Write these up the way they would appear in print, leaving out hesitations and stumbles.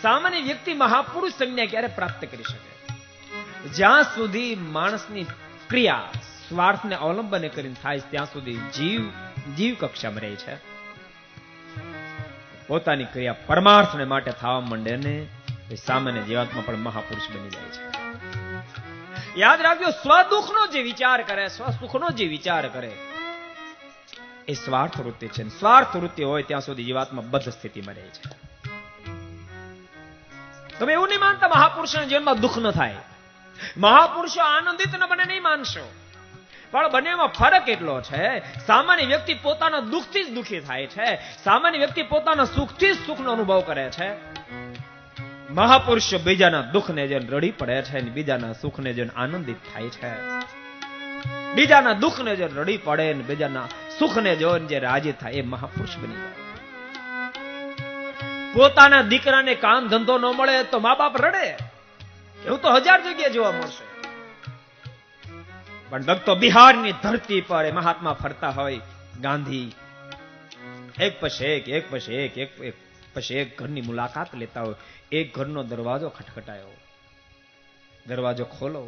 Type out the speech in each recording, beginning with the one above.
સામાન્ય વ્યક્તિ મહાપુરુષ સંજ્ઞા ક્યારે પ્રાપ્ત કરી શકે? જ્યાં સુધી માણસની ક્રિયા સ્વાર્થને અવલંબને કરીને થાય ત્યાં સુધી જીવ કક્ષામાં રહે છે. પોતાની ક્રિયા પરમાર્થને માટે થવા માંડે ને સામાન્ય જીવાત્મા પણ મહાપુરુષ બની જાય છે. યાદ રાખજો, સ્વદુઃખનો જે વિચાર કરે, સ્વસુખનો જે વિચાર કરે એ સ્વાર્થ વૃત્તિ છે. સ્વાર્થ વૃત્તિ હોય ત્યાં સુધી જીવાત્મા બદ્ધ સ્થિતિમાં રહે છે. તમે એવું નહીં માનતા મહાપુરુષના જીવનમાં દુઃખ ન થાય? મહાપુરુષો આનંદિત ન બને નહીં માનશો, પણ બંનેમાં ફરક એટલો છે. સામાન્ય વ્યક્તિ પોતાના દુઃખથી જ દુઃખી થાય છે, સામાન્ય વ્યક્તિ પોતાના સુખથી જ સુખનો અનુભવ કરે છે. મહાપુરુષો બીજાના દુઃખને જોઈને રડી પડે છે અને બીજાના સુખને જોઈને આનંદિત થાય છે. બીજાના દુઃખને જોઈને રડી પડે ને બીજાના સુખને જોઈને જે રાજી થાય એ મહાપુરુષ બની જાય. પોતાના દીકરાને કામ ધંધો ન મળે તો મા બાપ રડે, એવું તો 1000 જગ્યાએ જોવા મળશે. પણ ભક્તો, બિહારની ધરતી પર એ મહાત્મા ફરતા હોય, ગાંધી એક પછી એક ઘરની મુલાકાત લેતા હોય. એક ઘરનો દરવાજો ખટખટાયો, દરવાજો ખોલો,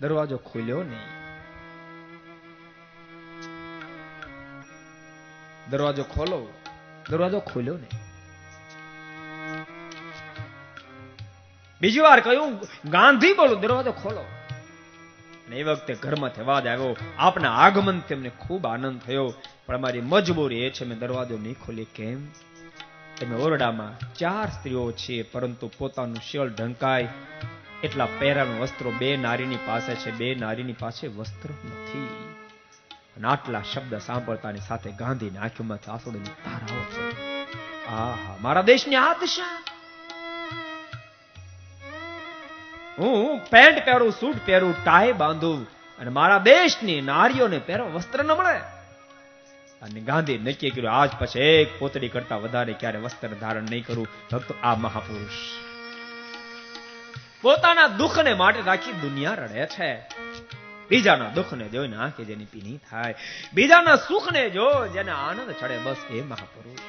દરવાજો ખોલ્યો નહીં. દરવાજો ખોલો, દરવાજો ખોલ્યો નહીં. બીજી વાર કહ્યું, ગાંધી બોલો, દરવાજો ખોલો. અને એ વખતે ઘરમાંથી અવાજ આવ્યો, આપના આગમન તેમને ખૂબ આનંદ થયો, પણ અમારી મજબૂરી એ છે મેં દરવાજો નહીં ખોલી. કેમ? તમે ઓરડામાં 4 સ્ત્રીઓ છે, પરંતુ પોતાનું શિયળ ઢંકાય એટલા પહેરાનું વસ્ત્રો 2 નારીની પાસે છે, 2 નારીની પાસે વસ્ત્ર નથી. અને આટલા શબ્દ સાંભળતાની સાથે ગાંધીની આંખોમાંથી આંસુની ધારાઓ છે. આહા, મારા દેશની આ દશા! હું પેન્ટ પહેરું, સૂટ પહેરું, ટાઈ બાંધું, અને મારા દેશની નારીઓને પહેરવા વસ્ત્ર ન મળે. અને ગાંધી નક્કી કર્યું, આજ પછી એક પોતડી કરતા વધારે ક્યારે વસ્ત્ર ધારણ નહીં કરું. ભક્તો, આ મહાપુરુષ પોતાના દુઃખને માટે રાખી દુનિયા રડે છે. બીજાના દુઃખને જોઈને આંખે જેની પીની થાય, બીજાના સુખને જો જેને આનંદ ચડે, બસ એ મહાપુરુષ.